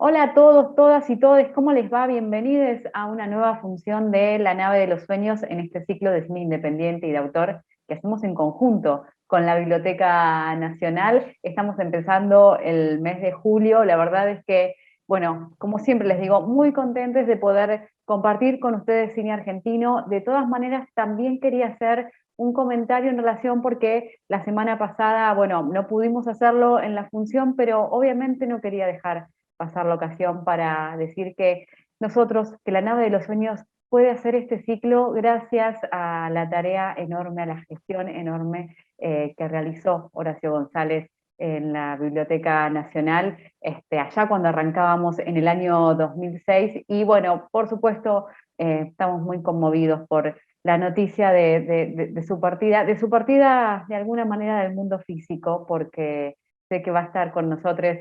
Hola a todos, todas y todes, ¿cómo les va? Bienvenidos a una nueva función de La nave de los sueños en este ciclo de cine independiente y de autor que hacemos en conjunto con la Biblioteca Nacional. Estamos empezando el mes de julio, la verdad es que, bueno, como siempre les digo, muy contentes de poder compartir con ustedes cine argentino. De todas maneras, también quería hacer un comentario en relación porque la semana pasada, bueno, no pudimos hacerlo en la función, pero obviamente no quería dejar pasar la ocasión para decir que nosotros, que la nave de los sueños puede hacer este ciclo gracias a la tarea enorme, a la gestión enorme que realizó Horacio González en la Biblioteca Nacional, allá cuando arrancábamos en el año 2006. Y bueno, por supuesto, estamos muy conmovidos por la noticia de su partida de alguna manera del mundo físico, porque sé que va a estar con nosotros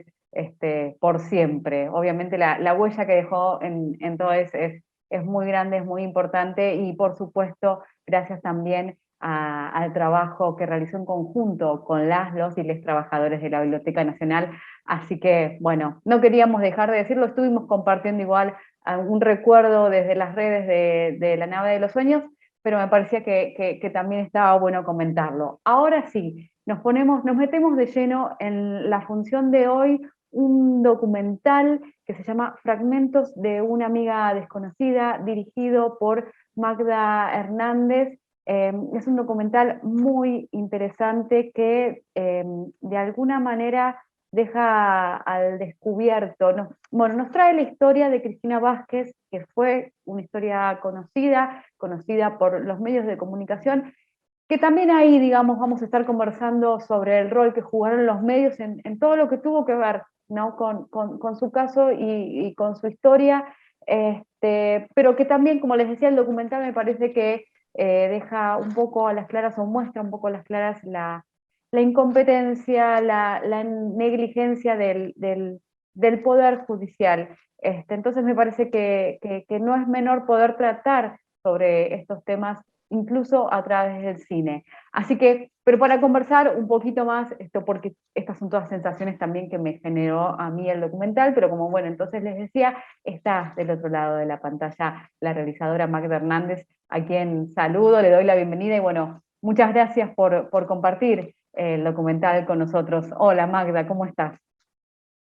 por siempre. Obviamente la huella que dejó en todo es muy grande, es muy importante y por supuesto gracias también al trabajo que realizó en conjunto con los y les trabajadores de la Biblioteca Nacional. Así que bueno, no queríamos dejar de decirlo, estuvimos compartiendo igual algún recuerdo desde las redes de la nave de los sueños, pero me parecía que también estaba bueno comentarlo. Ahora sí, nos metemos de lleno en la función de hoy, un documental que se llama Fragmentos de una amiga desconocida, dirigido por Magda Hernández. Es un documental muy interesante que de alguna manera deja al descubierto, bueno, nos trae la historia de Cristina Vázquez, que fue una historia conocida por los medios de comunicación, que también ahí, digamos, vamos a estar conversando sobre el rol que jugaron los medios en todo lo que tuvo que ver, ¿no? con su caso y con su historia, pero que también, como les decía, el documental me parece que deja un poco a las claras o muestra un poco a las claras la incompetencia, la negligencia del Poder Judicial. Entonces me parece que no es menor poder tratar sobre estos temas incluso a través del cine. Así que, pero para conversar un poquito más, porque estas son todas sensaciones también que me generó a mí el documental, pero como bueno, entonces les decía, está del otro lado de la pantalla la realizadora Magda Hernández, a quien saludo, le doy la bienvenida y bueno, muchas gracias por compartir el documental con nosotros. Hola Magda, ¿cómo estás?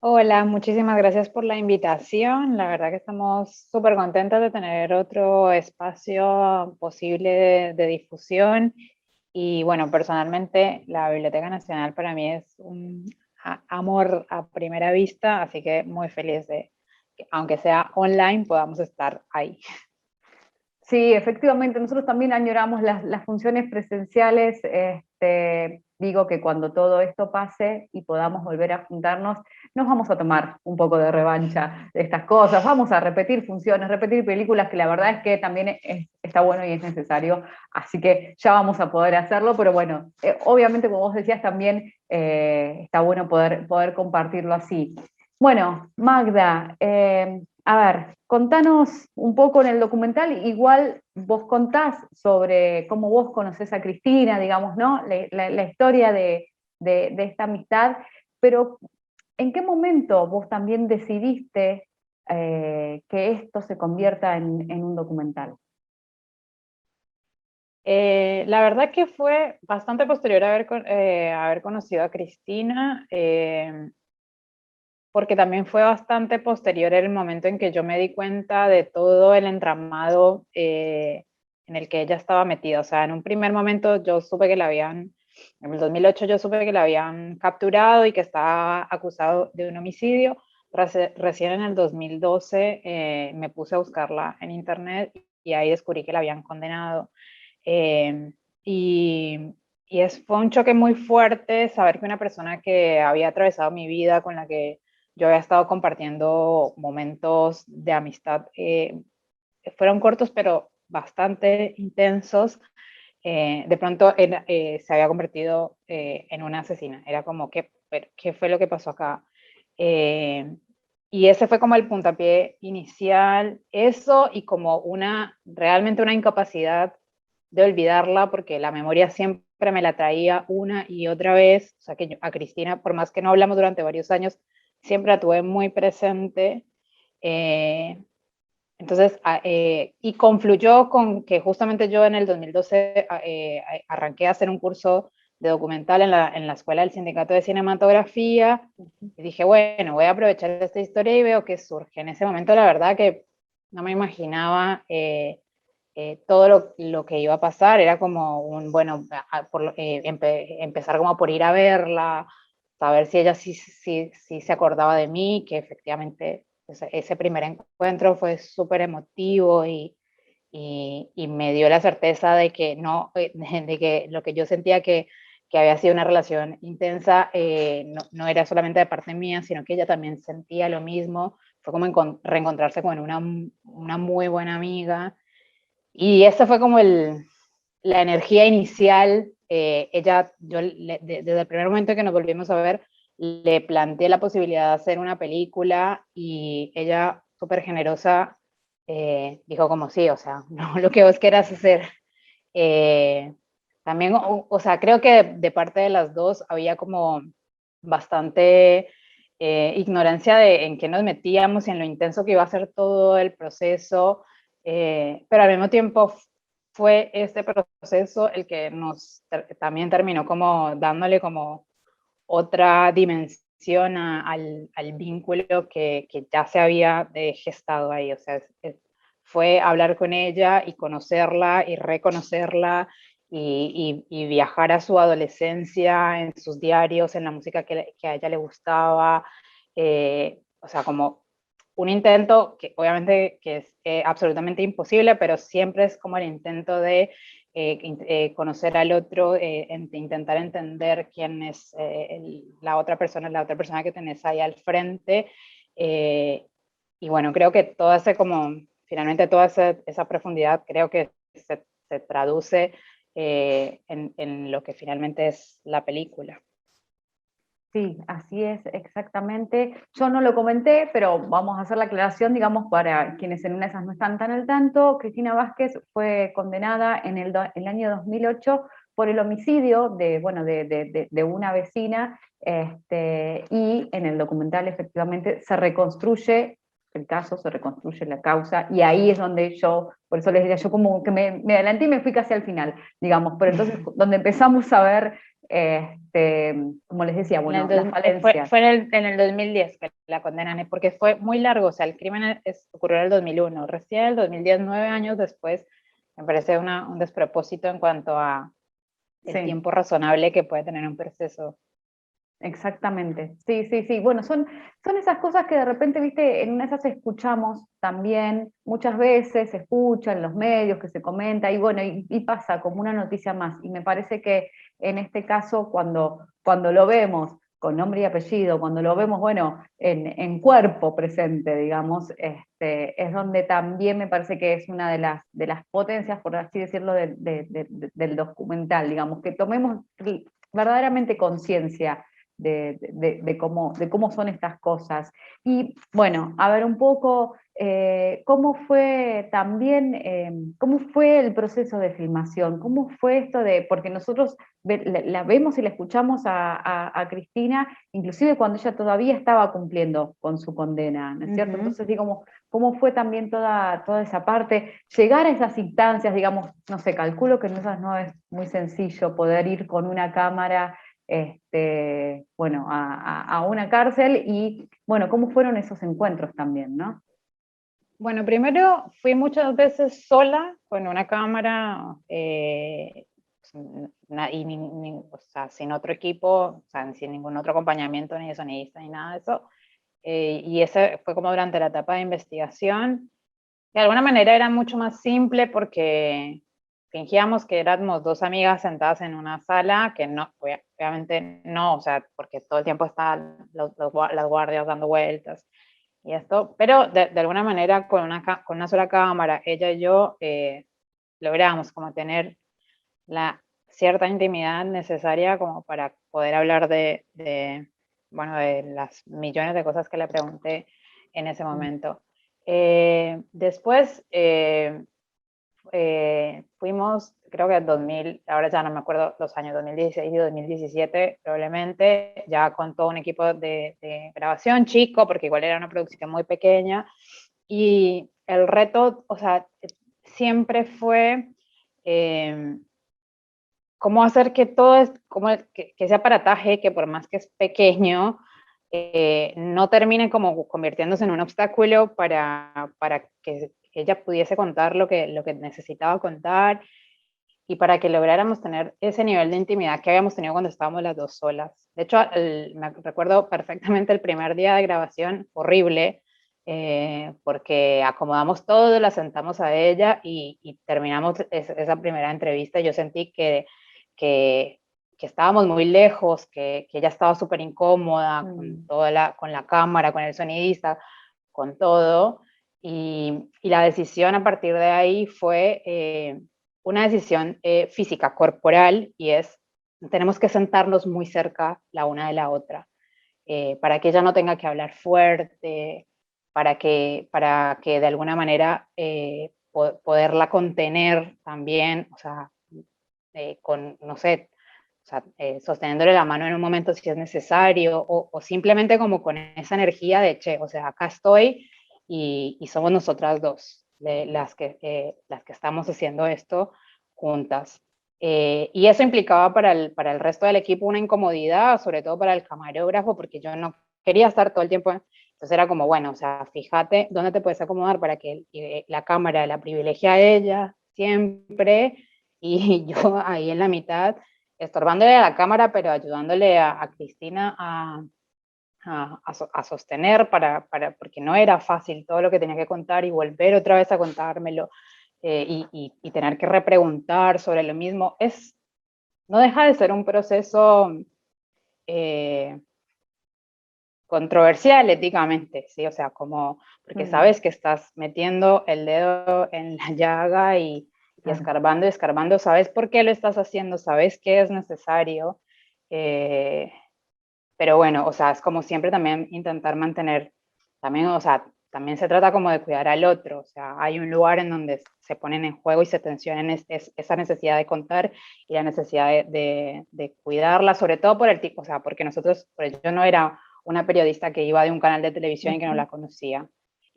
Hola, muchísimas gracias por la invitación. La verdad que estamos súper contentos de tener otro espacio posible de difusión. Y bueno, personalmente la Biblioteca Nacional para mí es un amor a primera vista, así que muy feliz de que, aunque sea online, podamos estar ahí. Sí, efectivamente, nosotros también añoramos las funciones presenciales. Digo que cuando todo esto pase y podamos volver a juntarnos, nos vamos a tomar un poco de revancha de estas cosas, vamos a repetir funciones, repetir películas, que la verdad es que también está bueno y es necesario, así que ya vamos a poder hacerlo, pero bueno, obviamente como vos decías también está bueno poder compartirlo así. Bueno, Magda, a ver, contanos un poco en el documental, igual vos contás sobre cómo vos conocés a Cristina, digamos, ¿no? La historia de esta amistad, pero ¿en qué momento vos también decidiste que esto se convierta en un documental? La verdad que fue bastante posterior a haber conocido a Cristina. Porque también fue bastante posterior el momento en que yo me di cuenta de todo el entramado en el que ella estaba metida. O sea, en un primer momento yo supe que la habían, en el 2008 yo supe que la habían capturado y que estaba acusado de un homicidio. Recién en el 2012 me puse a buscarla en internet y ahí descubrí que la habían condenado. Eh, y fue un choque muy fuerte saber que una persona que había atravesado mi vida, con la que yo había estado compartiendo momentos de amistad, fueron cortos pero bastante intensos, de pronto se había convertido en una asesina. Era como, ¿qué fue lo que pasó acá? Eh, y ese fue como el puntapié inicial, eso y como realmente una incapacidad de olvidarla, porque la memoria siempre me la traía una y otra vez. O sea que a Cristina, por más que no hablamos durante varios años, siempre la tuve muy presente. Entonces, y confluyó con que justamente yo en el 2012 arranqué a hacer un curso de documental en la Escuela del Sindicato de Cinematografía, y dije, bueno, voy a aprovechar esta historia y veo que surge. En ese momento, la verdad que no me imaginaba todo lo que iba a pasar, era como un, bueno, empezar como por ir a verla, saber si ella sí se acordaba de mí, que efectivamente ese primer encuentro fue súper emotivo y me dio la certeza de que no, de que lo que yo sentía que había sido una relación intensa, no era solamente de parte mía, sino que ella también sentía lo mismo. Fue como reencontrarse con una muy buena amiga. Y esa fue como la energía inicial. Desde el primer momento que nos volvimos a ver, le planteé la posibilidad de hacer una película y ella, súper generosa, dijo como sí, o sea, no lo que vos quieras hacer. Eh, También, o sea, creo que de parte de las dos había como bastante ignorancia en qué nos metíamos y en lo intenso que iba a ser todo el proceso, pero al mismo tiempo fue este proceso el que también terminó como dándole como otra dimensión al vínculo que ya se había gestado ahí. O sea, fue hablar con ella y conocerla y reconocerla y viajar a su adolescencia en sus diarios, en la música que a ella le gustaba. O sea, como un intento que obviamente que es absolutamente imposible, pero siempre es como el intento de conocer al otro, intentar entender quién es la otra persona que tenés ahí al frente. Eh, y bueno, creo que finalmente toda esa profundidad creo que se traduce en lo que finalmente es la película. Sí, así es, exactamente. Yo no lo comenté, pero vamos a hacer la aclaración, digamos, para quienes en una de esas no están tan al tanto. Cristina Vázquez fue condenada en el año 2008 por el homicidio bueno, de una vecina, y en el documental efectivamente se reconstruye el caso, se reconstruye la causa, y ahí es donde yo, por eso les diría, yo como que me adelanté y me fui casi al final, digamos, pero entonces donde empezamos a ver como les decía, bueno, las falencias. Fue en el 2010 que la condenan, porque fue muy largo, o sea, el crimen ocurrió en el 2001, recién en el 2010, 9 años después, me parece un despropósito en cuanto a el Sí, tiempo razonable que puede tener un proceso. exactamente. Sí, sí, sí. Bueno, son esas cosas que de repente, viste, en una de esas escuchamos también, muchas veces se escucha en los medios que se comenta, y bueno, y pasa como una noticia más. Y me parece que en este caso, cuando lo vemos con nombre y apellido, cuando lo vemos, bueno, en cuerpo presente, digamos, es donde también me parece que es una de las potencias, por así decirlo, del documental, digamos, que tomemos verdaderamente conciencia de cómo son estas cosas. Y bueno, a ver un poco cómo fue también, cómo fue el proceso de filmación, cómo fue esto porque nosotros la vemos y la escuchamos a Cristina, inclusive cuando ella todavía estaba cumpliendo con su condena, ¿no es cierto? Entonces, digo, cómo fue también toda esa parte, llegar a esas instancias, digamos, no sé, calculo que no es muy sencillo poder ir con una cámara bueno, a una cárcel y, bueno, cómo fueron esos encuentros también, ¿no? Bueno, primero fui muchas veces sola con una cámara o sea, sin otro equipo, o sea, sin ningún otro acompañamiento, ni de sonidista, ni nada de eso. Y ese fue como durante la etapa de investigación. De alguna manera era mucho más simple porque fingíamos que éramos dos amigas sentadas en una sala, que no, obviamente no, o sea, porque todo el tiempo estaban las guardias dando vueltas y esto, pero de alguna manera con una sola cámara, ella y yo, logramos como tener la cierta intimidad necesaria como para poder hablar bueno, de las millones de cosas que le pregunté en ese momento. Después fuimos, creo que 2000, ahora ya no me acuerdo los años, 2016 y 2017 probablemente, ya con todo un equipo de grabación chico, porque igual era una producción muy pequeña, y el reto, o sea, siempre fue cómo hacer que todo es, como que ese aparataje, que por más que es pequeño, no termine como convirtiéndose en un obstáculo para que ella pudiese contar lo que necesitaba contar y para que lográramos tener ese nivel de intimidad que habíamos tenido cuando estábamos las dos solas. De hecho, me recuerdo perfectamente el primer día de grabación, horrible, porque acomodamos todo, la sentamos a ella y terminamos esa primera entrevista. Yo sentí que, que estábamos muy lejos, que ella estaba súper incómoda con la cámara, con el sonidista, con todo. Y la decisión a partir de ahí fue una decisión física, corporal, y es, tenemos que sentarnos muy cerca la una de la otra, para que ella no tenga que hablar fuerte, para que de alguna manera poderla contener también, o sea, con, no sé, o sea, sosteniéndole la mano en un momento si es necesario, o simplemente como con esa energía de, che, o sea, acá estoy y somos nosotras dos las que estamos haciendo esto juntas. Y eso implicaba para el resto del equipo una incomodidad, sobre todo para el camarógrafo, porque yo no quería estar todo el tiempo. Entonces era como, bueno, o sea, fíjate dónde te puedes acomodar para que la cámara la privilegie a ella siempre y yo ahí en la mitad, estorbándole a la cámara, pero ayudándole a Cristina a sostener, porque no era fácil todo lo que tenía que contar y volver otra vez a contármelo y tener que repreguntar sobre lo mismo. No deja de ser un proceso eh, controversial éticamente, ¿sí? O sea, como, porque sabes que estás metiendo el dedo en la llaga y escarbando y escarbando, sabes por qué lo estás haciendo, sabes que es necesario, pero bueno, o sea, es como siempre también intentar mantener, también, o sea, también se trata como de cuidar al otro, o sea, hay un lugar en donde se ponen en juego y se tensionan esa necesidad de contar y la necesidad de cuidarla, sobre todo por el tipo, o sea, porque nosotros, pues yo no era una periodista que iba de un canal de televisión y que no la conocía.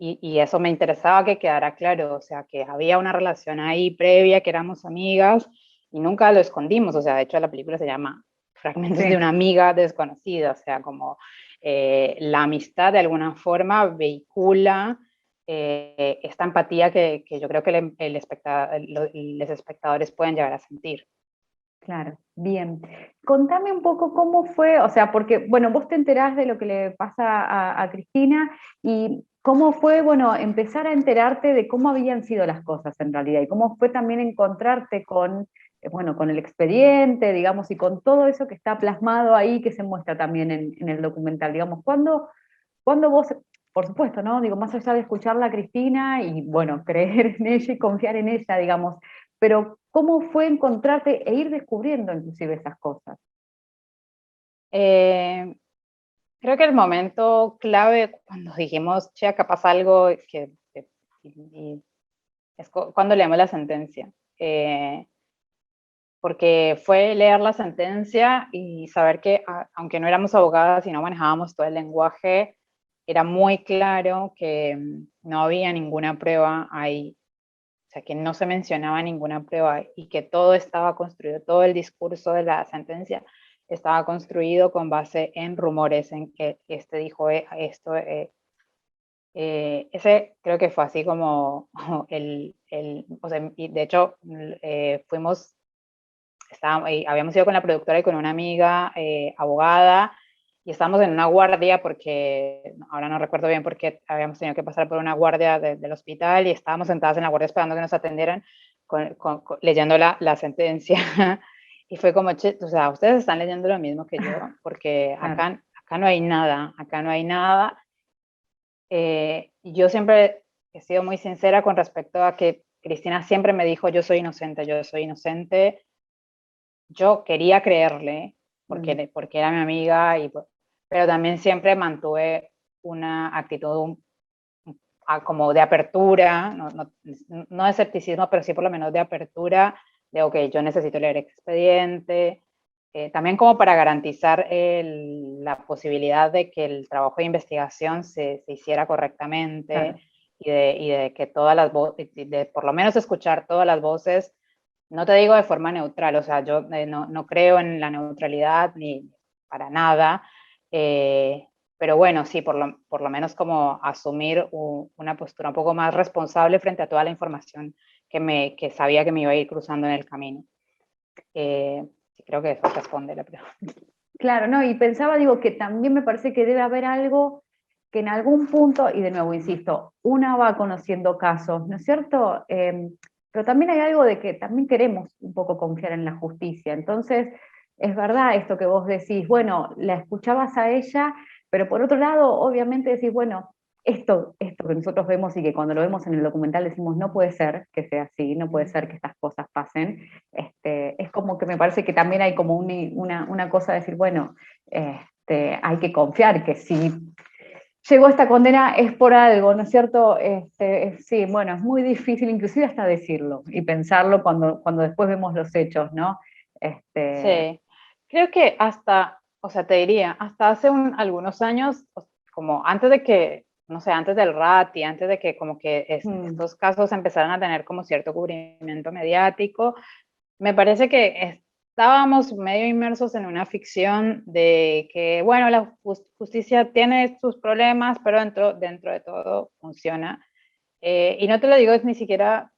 Y eso me interesaba que quedara claro, o sea, que había una relación ahí previa, que éramos amigas y nunca lo escondimos, o sea, de hecho la película se llama Fragmentos de una amiga desconocida, o sea, como la amistad de alguna forma vehicula esta empatía que yo creo que los espectadores pueden llegar a sentir. Claro, bien. Contame un poco cómo fue, o sea, porque, bueno, vos te enterás de lo que le pasa a Cristina y cómo fue, bueno, empezar a enterarte de cómo habían sido las cosas en realidad y cómo fue también encontrarte con, bueno, con el expediente, digamos, y con todo eso que está plasmado ahí, que se muestra también en el documental, digamos, ¿cuándo vos, por supuesto, ¿no? Digo, más allá de escucharla a Cristina y, bueno, creer en ella y confiar en ella, digamos, pero ¿cómo fue encontrarte e ir descubriendo inclusive esas cosas? Eh, Creo que el momento clave cuando dijimos, che, acá pasa algo, y es cuando leemos la sentencia. Porque fue leer la sentencia y saber que, aunque no éramos abogadas y no manejábamos todo el lenguaje, era muy claro que no había ninguna prueba ahí, o sea, que no se mencionaba ninguna prueba y que todo estaba construido, todo el discurso de la sentencia estaba construido con base en rumores, en que este dijo esto. Ese creo que fue así como o sea, y de hecho fuimos habíamos ido con la productora y con una amiga abogada y estábamos en una guardia porque, ahora no recuerdo bien por qué habíamos tenido que pasar por una guardia del hospital y estábamos sentadas en la guardia esperando que nos atendieran leyendo la sentencia y fue como, che, o sea, ustedes están leyendo lo mismo que yo porque acá no hay nada, acá no hay nada. Yo siempre he sido muy sincera con respecto a que Cristina siempre me dijo, yo soy inocente, yo soy inocente. Yo quería creerle, porque era mi amiga, pero también siempre mantuve una actitud como de apertura, no de escepticismo, pero sí por lo menos de apertura ok, yo necesito leer expediente, también como para garantizar la posibilidad de que el trabajo de investigación se hiciera correctamente, Claro. y de que todas las voces, de por lo menos escuchar todas las voces, no te digo de forma neutral, o sea, yo no creo en la neutralidad ni para nada, pero bueno, sí, por lo menos como asumir una postura un poco más responsable frente a toda la información que sabía que me iba a ir cruzando en el camino. Sí, creo que eso responde la pregunta. Claro, no, y pensaba, digo, que también me parece que debe haber algo que en algún punto, y de nuevo insisto, una va conociendo casos, ¿no es cierto? Pero también hay algo de que también queremos un poco confiar en la justicia. Entonces, es verdad esto que vos decís, bueno, la escuchabas a ella, pero por otro lado, obviamente decís, bueno, esto que nosotros vemos y que cuando lo vemos en el documental decimos, no puede ser que sea así, no puede ser que estas cosas pasen. Es como que me parece que también hay como una cosa de decir, bueno, hay que confiar que si llegó esta condena es por algo, ¿no es cierto? Sí, bueno, es muy difícil inclusive hasta decirlo y pensarlo cuando después vemos los hechos, ¿no? Sí, creo que hasta, o sea, te diría, hasta hace algunos años, como antes de que, no sé, antes del RAT y antes de que como que estos casos empezaran a tener como cierto cubrimiento mediático, me parece que estábamos medio inmersos en una ficción de que, bueno, la justicia tiene sus problemas, pero dentro de todo funciona. Y no te lo digo ni siquiera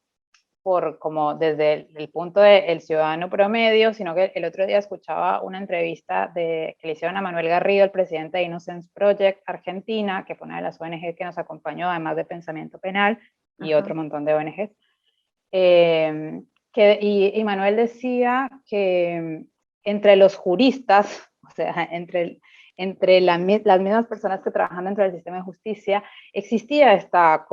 por como desde el punto del ciudadano promedio, sino que el otro día escuchaba una entrevista que le hicieron a Manuel Garrido, el presidente de Innocence Project Argentina, que fue una de las ONG que nos acompañó, además de Pensamiento Penal y Ajá. otro montón de ONGs. Y Manuel decía que entre los juristas, o sea, entre las mismas personas que trabajan dentro del sistema de justicia, existía esta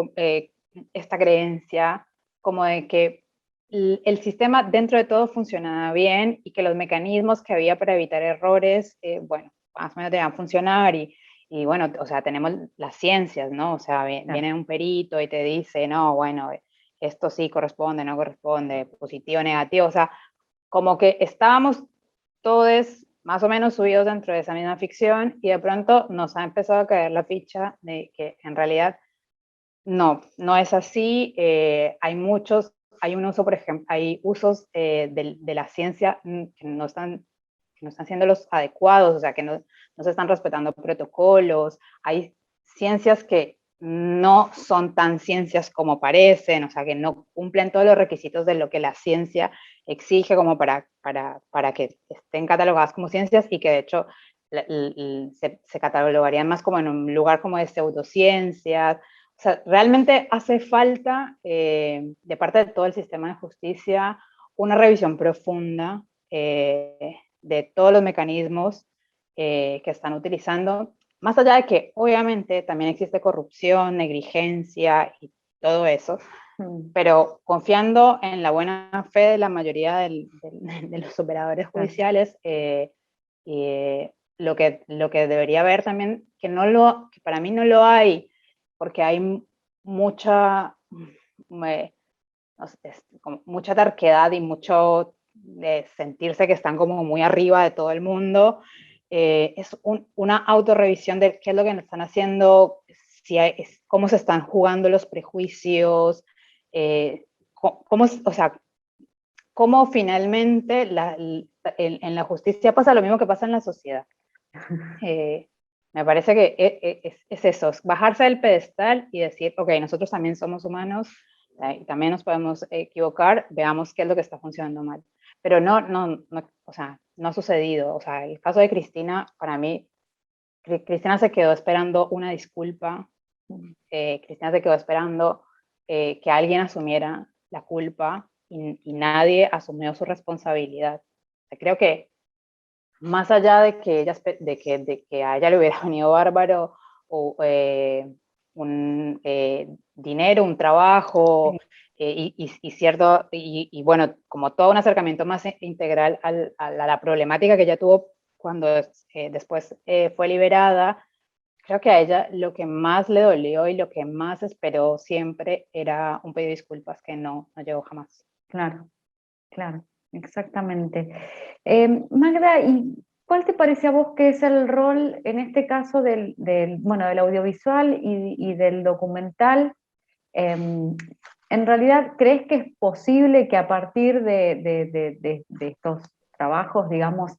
creencia como de que el sistema dentro de todo funcionaba bien y que los mecanismos que había para evitar errores, bueno, más o menos debían funcionar y bueno, o sea, tenemos las ciencias, ¿no? O sea, viene un perito y te dice, no, bueno, esto sí corresponde, no corresponde, positivo, negativo, o sea, como que estábamos todos más o menos subidos dentro de esa misma ficción y de pronto nos ha empezado a caer la ficha de que en realidad no es así. Hay un uso, por ejemplo, hay usos de la ciencia que no están siendo los adecuados, o sea, que no se están respetando protocolos. Hay ciencias que no son tan ciencias como parecen, o sea, que no cumplen todos los requisitos de lo que la ciencia exige como para que estén catalogadas como ciencias y que de hecho se catalogarían más como en un lugar como de pseudociencias. O sea, realmente hace falta de parte de todo el sistema de justicia una revisión profunda de todos los mecanismos que están utilizando, más allá de que obviamente también existe corrupción, negligencia y todo eso, pero confiando en la buena fe de la mayoría de los operadores judiciales, lo que debería haber también, que para mí no lo hay, porque hay mucha, no sé, como mucha terquedad y mucho de sentirse que están como muy arriba de todo el mundo. Es una autorrevisión de qué es lo que están haciendo, cómo se están jugando los prejuicios, o sea, cómo finalmente en la justicia pasa lo mismo que pasa en la sociedad. Me parece que es eso, es bajarse del pedestal y decir, ok, nosotros también somos humanos y también nos podemos equivocar, veamos qué es lo que está funcionando mal. Pero o sea, no ha sucedido. O sea, el caso de Cristina, para mí, Cristina se quedó esperando una disculpa, Cristina se quedó esperando que alguien asumiera la culpa y nadie asumió su responsabilidad. O sea, creo que más allá de que a ella le hubiera venido bárbaro o, un dinero, un trabajo y cierto, y bueno, como todo un acercamiento más integral a la problemática que ella tuvo cuando después fue liberada, creo que a ella lo que más le dolió y lo que más esperó siempre era un pedido de disculpas que no llegó jamás. Claro, claro. exactamente. Magda, ¿y cuál te parece a vos que es el rol en este caso bueno, del audiovisual y del documental? En realidad, ¿crees que es posible que a partir de estos trabajos, digamos,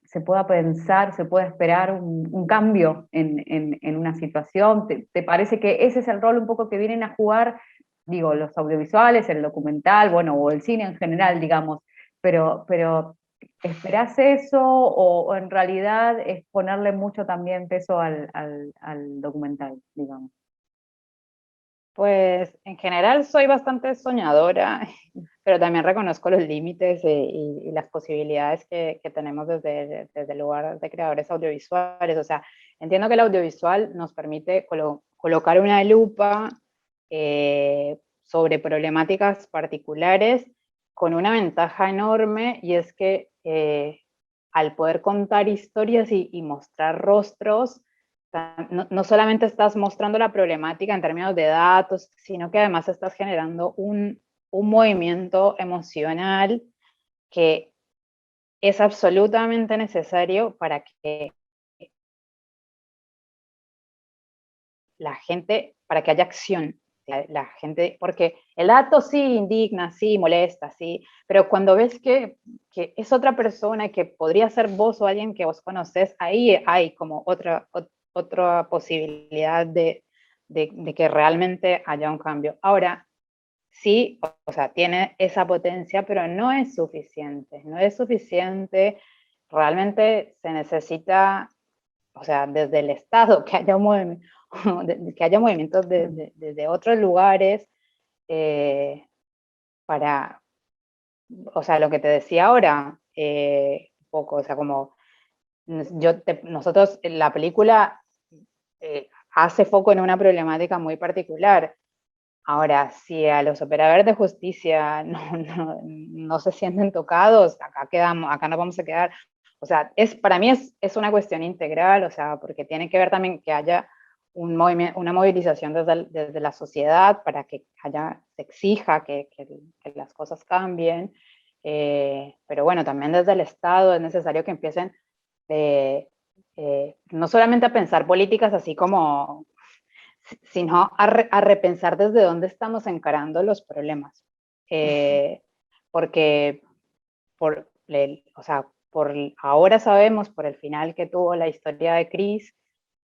se pueda pensar, se pueda esperar un cambio en una situación? ¿Te parece que ese es el rol un poco que vienen a jugar, digo, los audiovisuales, el documental, bueno, o el cine en general, digamos, pero ¿esperás eso o en realidad es ponerle mucho también peso al documental, digamos? Pues en general soy bastante soñadora, pero también reconozco los límites y las posibilidades que tenemos desde el lugar de creadores audiovisuales. O sea, entiendo que el audiovisual nos permite colocar una lupa sobre problemáticas particulares con una ventaja enorme, y es que al poder contar historias y mostrar rostros, no solamente estás mostrando la problemática en términos de datos, sino que además estás generando un movimiento emocional que es absolutamente necesario para que la gente, para que haya acción. La gente, porque el dato sí indigna, sí molesta, sí, pero cuando ves que es otra persona que podría ser vos o alguien que vos conoces, ahí hay como otra posibilidad de que realmente haya un cambio. Ahora, sí, o sea, tiene esa potencia, pero no es suficiente, no es suficiente. Realmente se necesita, o sea, desde el Estado, que haya, que haya movimientos desde otros lugares para, o sea, lo que te decía ahora, un poco, o sea, como nosotros, la película hace foco en una problemática muy particular. Ahora, si a los operadores de justicia no se sienten tocados, acá quedamos, acá nos vamos a quedar. O sea, para mí es una cuestión integral, o sea, porque tiene que ver también que haya una movilización desde la sociedad para que se exija que las cosas cambien. Pero bueno, también desde el Estado es necesario que empiecen no solamente a pensar políticas así como, sino a repensar desde dónde estamos encarando los problemas. Porque o sea, ahora sabemos por el final que tuvo la historia de Chris,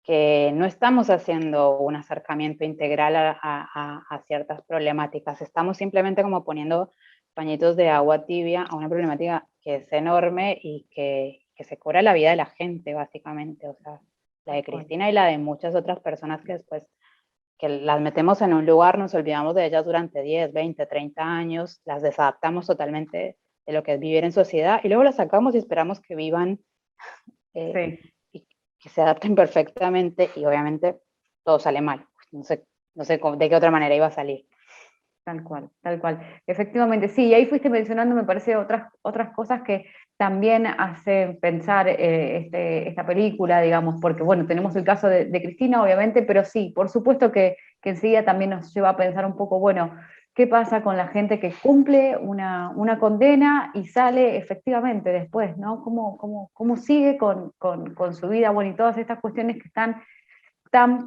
que no estamos haciendo un acercamiento integral a ciertas problemáticas, estamos simplemente como poniendo pañitos de agua tibia a una problemática que es enorme y que se cobra la vida de la gente, básicamente. O sea, la de Cristina y la de muchas otras personas que después que las metemos en un lugar, nos olvidamos de ellas durante 10, 20, 30 años, las desadaptamos totalmente de lo que es vivir en sociedad y luego las sacamos y esperamos que vivan Sí. y que se adapten perfectamente y obviamente todo sale mal. No sé de qué otra manera iba a salir. Tal cual, tal cual. Efectivamente, sí, y ahí fuiste mencionando, me parece, otras cosas que también hacen pensar esta película, digamos, porque bueno, tenemos el caso de Cristina, obviamente, pero sí, por supuesto que enseguida también nos lleva a pensar un poco, bueno, ¿qué pasa con la gente que cumple una condena y sale efectivamente después, ¿no? ¿Cómo sigue con su vida? Bueno, y todas estas cuestiones que están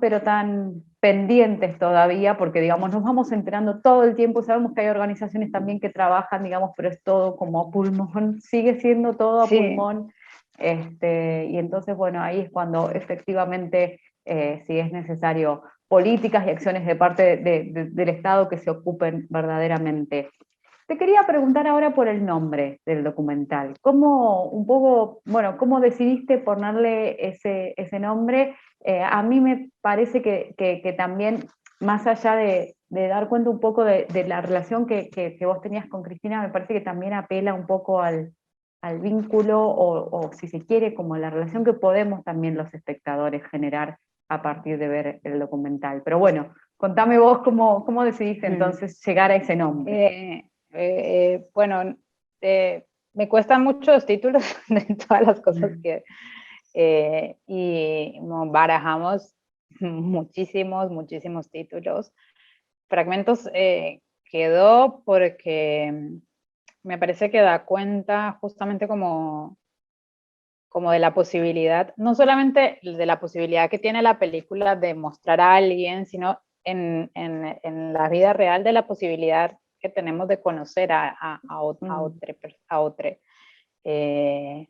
pero tan pendientes todavía, porque digamos, nos vamos enterando todo el tiempo, sabemos que hay organizaciones también que trabajan, digamos, pero es todo como a pulmón, sigue siendo todo a Sí, pulmón, y entonces, bueno, ahí es cuando efectivamente, si es necesario, políticas y acciones de parte del Estado que se ocupen verdaderamente. Te quería preguntar ahora por el nombre del documental. ¿Cómo, un poco, bueno, cómo decidiste ponerle ese nombre? A mí me parece que también, más allá de dar cuenta un poco de la relación que vos tenías con Cristina, me parece que también apela un poco al vínculo o, si se quiere, como la relación que podemos también los espectadores generar a partir de ver el documental. Pero bueno, contame vos cómo decidiste entonces llegar a ese nombre. bueno, me cuestan mucho los títulos de todas las cosas y barajamos muchísimos títulos. Fragmentos quedó porque me parece que da cuenta justamente como de la posibilidad, no solamente de la posibilidad que tiene la película de mostrar a alguien, sino en la vida real de la posibilidad que tenemos de conocer a otro. Eh,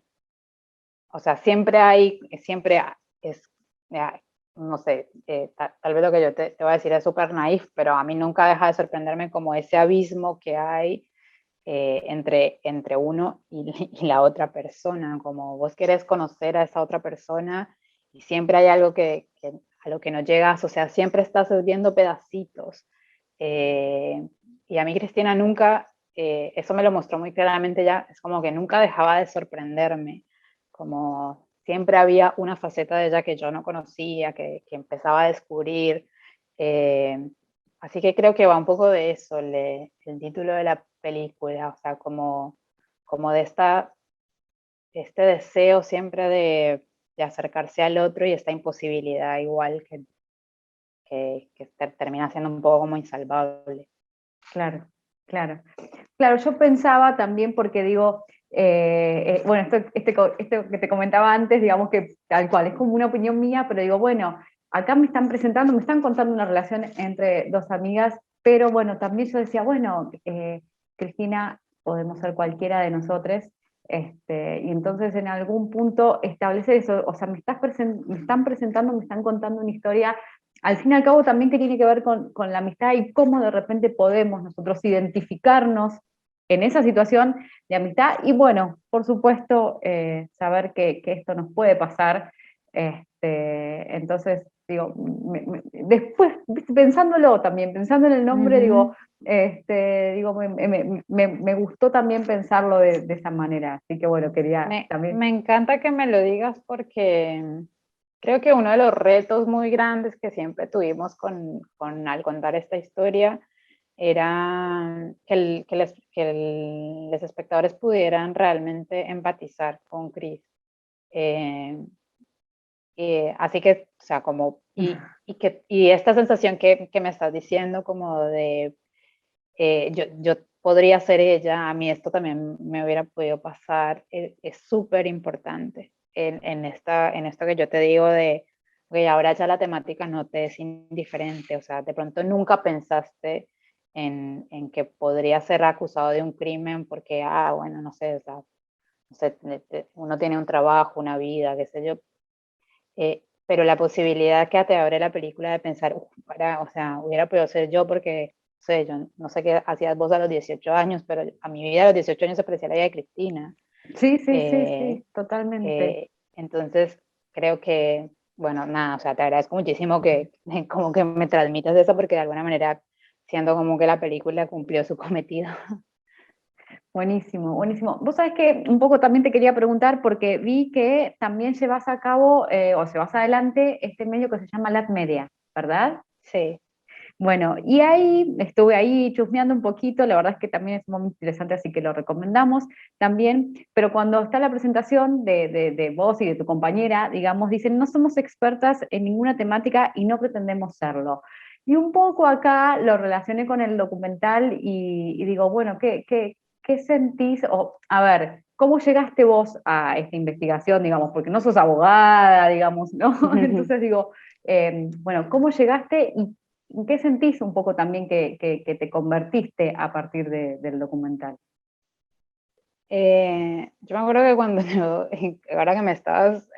o sea, siempre es, ya, no sé, tal vez lo que yo te voy a decir es súper naif, pero a mí nunca deja de sorprenderme como ese abismo que hay entre uno y la otra persona, como vos querés conocer a esa otra persona y siempre hay algo que a lo que no llegas, o sea, siempre estás viendo pedacitos. Eh, y a mí Cristina nunca, eso me lo mostró muy claramente ya, es como que nunca dejaba de sorprenderme, como siempre había una faceta de ella que yo no conocía, que empezaba a descubrir. Así que creo que va un poco de eso, el título de la película, o sea, como de este deseo siempre de acercarse al otro y esta imposibilidad igual que termina siendo un poco como insalvable. Claro, claro. Claro, yo pensaba también porque digo, bueno, esto que te comentaba antes, digamos que tal cual, es como una opinión mía, pero digo, bueno, acá me están presentando, me están contando una relación entre dos amigas, pero bueno, también yo decía, bueno, Cristina, podemos ser cualquiera de nosotros, y entonces en algún punto establece eso, o sea, me están presentando, me están contando una historia al fin y al cabo también que tiene que ver con la amistad y cómo de repente podemos nosotros identificarnos en esa situación de amistad y bueno, por supuesto, saber que esto nos puede pasar. Entonces, digo, después, pensándolo también, pensando en el nombre, digo, me gustó también pensarlo de esa manera, así que bueno, quería también... Me encanta que me lo digas porque creo que uno de los retos muy grandes que siempre tuvimos al contar esta historia era que los espectadores pudieran realmente empatizar con Chris. Eh, Así que, o sea, y esta sensación que me estás diciendo como de yo podría ser ella, a mí esto también me hubiera podido pasar, es súper importante en esto que yo te digo de, ok, ahora ya la temática no te es indiferente, o sea, de pronto nunca pensaste en que podría ser acusado de un crimen porque, bueno, no sé, o sea, no sé, uno tiene un trabajo, una vida, qué sé yo, pero la posibilidad que te abre la película de pensar, o sea, hubiera podido ser yo porque, no sé, yo no sé qué hacías vos a los 18 años, pero a mi vida a los 18 años se parecía a la vida de Cristina. Sí, sí, sí, Eh, sí, totalmente. entonces, creo que, bueno, nada, o sea, te agradezco muchísimo que como que me transmitas eso porque de alguna manera siento como que la película cumplió su cometido. Buenísimo, buenísimo. Vos sabés que un poco también te quería preguntar porque vi que también llevas a cabo o llevas adelante este medio que se llama Lat Media, ¿verdad? Sí. Bueno, y ahí estuve ahí chusmeando un poquito, la verdad es que también es muy interesante, así que lo recomendamos también, pero cuando está la presentación de vos y de tu compañera, digamos, dicen, no somos expertas en ninguna temática y no pretendemos serlo. Y un poco acá lo relacioné con el documental y digo, bueno, ¿qué sentís? O, a ver, ¿cómo llegaste vos a esta investigación, digamos? Porque no sos abogada, digamos, ¿no? Entonces digo, bueno, ¿cómo llegaste y ¿en qué sentís un poco también que te convertiste a partir del documental? Yo me acuerdo que cuando ahora que me estabas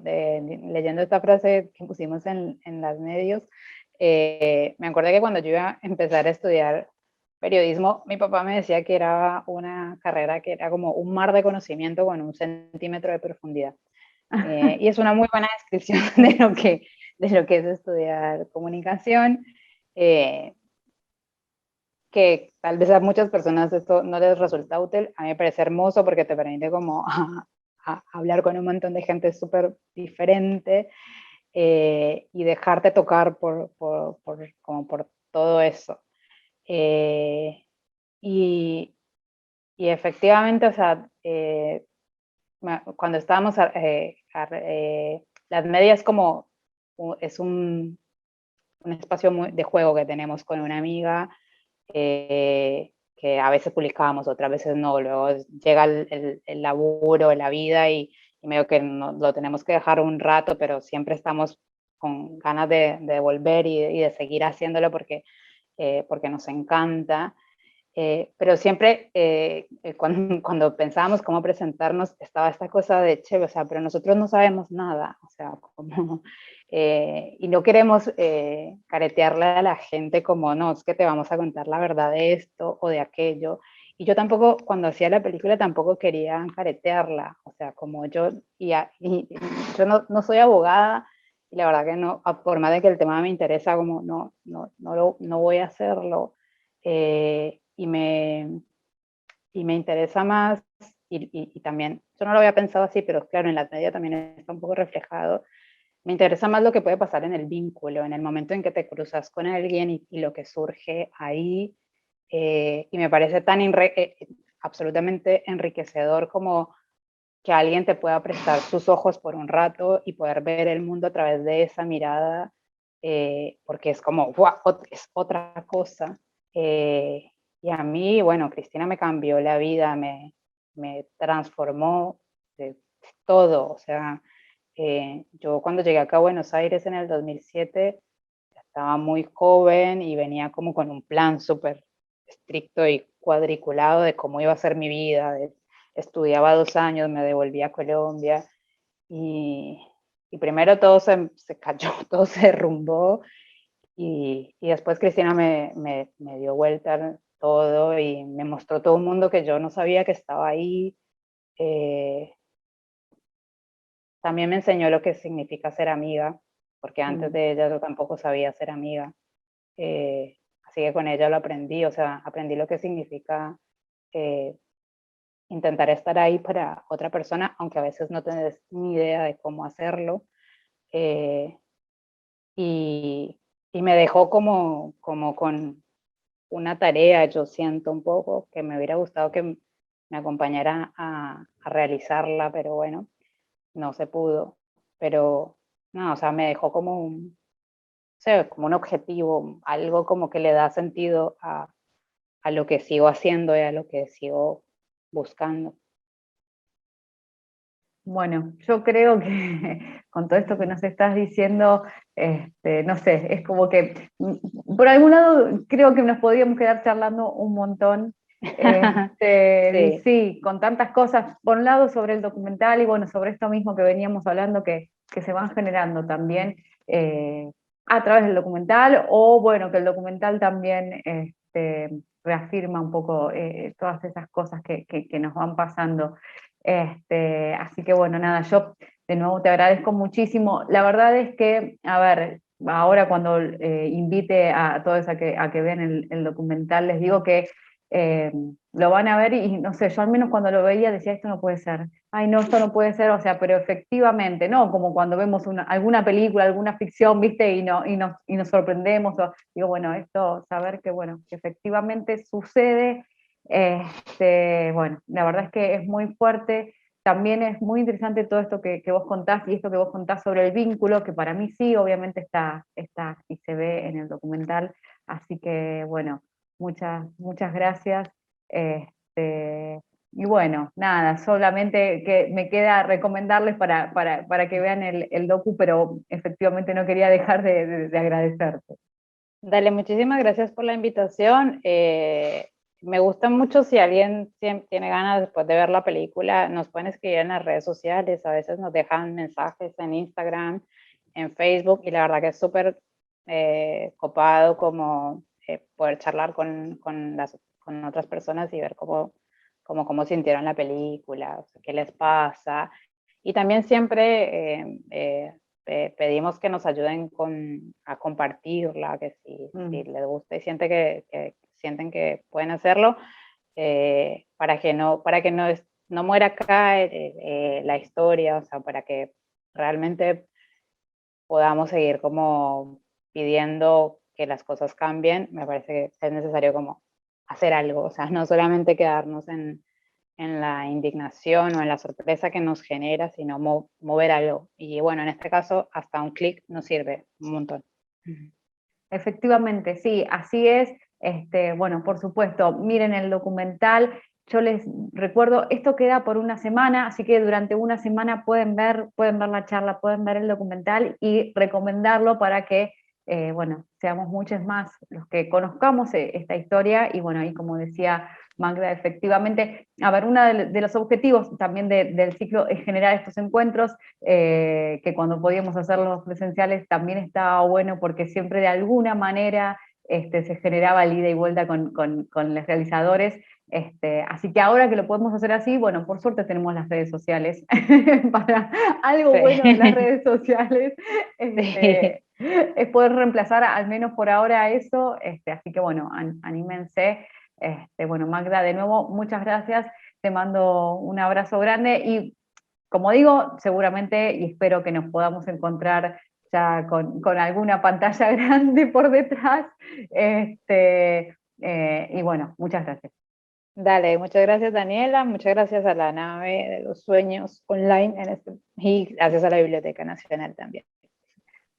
leyendo esta frase que pusimos en los medios, me acordé que cuando yo iba a empezar a estudiar periodismo, mi papá me decía que era una carrera que era como un mar de conocimiento con 1 centímetro de profundidad. Y es una muy buena descripción de lo que es estudiar comunicación. Eh, que tal vez a muchas personas esto no les resulta útil, a mí me parece hermoso porque te permite como a hablar con un montón de gente súper diferente y dejarte tocar como por todo eso. Eh, y, y, efectivamente, o sea, cuando estábamos, las medias como, es un espacio de juego que tenemos con una amiga, que a veces publicábamos, otras veces no, luego llega el laburo, la vida y medio que lo tenemos que dejar un rato, pero siempre estamos con ganas de volver y de seguir haciéndolo porque nos encanta. Pero siempre cuando pensábamos cómo presentarnos, estaba esta cosa de, che, o sea, pero nosotros no sabemos nada, o sea, como, y no queremos caretearle a la gente como, no, es que te vamos a contar la verdad de esto o de aquello. Y yo tampoco, cuando hacía la película, tampoco quería caretearla, o sea, como yo, y yo no soy abogada, y la verdad que no, por más de que el tema me interesa, como no voy a hacerlo. Y me interesa más, y también, yo no lo había pensado así, pero claro, en la media también está un poco reflejado, me interesa más lo que puede pasar en el vínculo, en el momento en que te cruzas con alguien y lo que surge ahí, y me parece tan absolutamente enriquecedor como que alguien te pueda prestar sus ojos por un rato y poder ver el mundo a través de esa mirada, porque es como, ¡wow!, es otra cosa. Y a mí, bueno, Cristina me cambió la vida, me transformó de todo. O sea, yo cuando llegué acá a Buenos Aires en el 2007, estaba muy joven y venía como con un plan súper estricto y cuadriculado de cómo iba a ser mi vida. Estudiaba 2 años, me devolví a Colombia y, y primero todo se cayó, todo se derrumbó y después Cristina me dio vuelta todo y me mostró todo un mundo que yo no sabía que estaba ahí. Eh, También me enseñó lo que significa ser amiga, porque antes de ella yo tampoco sabía ser amiga. Así que con ella lo aprendí, o sea, aprendí lo que significa eh, intentar estar ahí para otra persona, aunque a veces no tenés ni idea de cómo hacerlo. Eh, y, y me dejó como con una tarea, yo siento un poco, que me hubiera gustado que me acompañara a realizarla, pero bueno, no se pudo. Pero no, o sea, me dejó como o sea, como un objetivo, algo como que le da sentido a lo que sigo haciendo y a lo que sigo buscando. Bueno, yo creo que con todo esto que nos estás diciendo, no sé, es como que por algún lado creo que nos podríamos quedar charlando un montón. Sí. Sí, con tantas cosas, por un lado sobre el documental y bueno, sobre esto mismo que veníamos hablando que se van generando también a través del documental, o bueno, que el documental también reafirma un poco todas esas cosas que nos van pasando. Así que bueno, nada, yo de nuevo te agradezco muchísimo. La verdad es que, a ver, ahora cuando invite a todos a que vean el documental, les digo que lo van a ver y no sé, yo al menos cuando lo veía decía, esto no puede ser, ay no, esto no puede ser, o sea, pero efectivamente, ¿no? Como cuando vemos alguna película, alguna ficción, ¿viste? Y nos sorprendemos, o, digo, bueno, esto, saber que, bueno, que efectivamente sucede. Bueno, la verdad es que es muy fuerte. También es muy interesante todo esto que vos contás y esto que vos contás sobre el vínculo, que para mí sí, obviamente está y se ve en el documental. Así que, bueno, muchas gracias. Y bueno, nada, solamente que me queda recomendarles para que vean el docu, pero efectivamente no quería dejar de agradecerte. Dale, muchísimas gracias por la invitación. Me gusta mucho si alguien tiene ganas después de ver la película, nos pueden escribir en las redes sociales, a veces nos dejan mensajes en Instagram, en Facebook, y la verdad que es súper copado como poder charlar con otras personas y ver cómo sintieron la película, o sea, qué les pasa. Y también siempre pedimos que nos ayuden a compartirla, que si les gusta y sienten que pueden hacerlo, para que no muera acá la historia, o sea, para que realmente podamos seguir como pidiendo que las cosas cambien. Me parece que es necesario como hacer algo, o sea, no solamente quedarnos en la indignación o en la sorpresa que nos genera, sino mover algo. Y bueno, en este caso, hasta un clic nos sirve un montón. Efectivamente, sí, así es. Bueno, por supuesto, miren el documental. Yo les recuerdo, esto queda por una semana, así que durante una semana pueden ver la charla, pueden ver el documental y recomendarlo para que, bueno, seamos muchos más los que conozcamos esta historia. Y bueno, ahí como decía Magda, efectivamente, a ver, uno de los objetivos también del ciclo es generar estos encuentros, que cuando podíamos hacerlos presenciales también estaba bueno porque siempre de alguna manera se generaba el ida y vuelta con los realizadores. Así que ahora que lo podemos hacer así, bueno, por suerte tenemos las redes sociales. Para algo bueno de las Sí. redes sociales Sí. es poder reemplazar al menos por ahora eso. Así que bueno, anímense. Bueno, Magda, de nuevo, muchas gracias. Te mando un abrazo grande y como digo, seguramente y espero que nos podamos encontrar ya con alguna pantalla grande por detrás. Y bueno, muchas gracias. Dale, muchas gracias Daniela, muchas gracias a la nave de los sueños online y gracias a la Biblioteca Nacional también.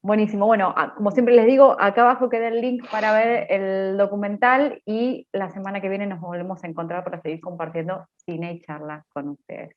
Buenísimo. Bueno, como siempre les digo, acá abajo queda el link para ver el documental y la semana que viene nos volvemos a encontrar para seguir compartiendo cine y charla con ustedes.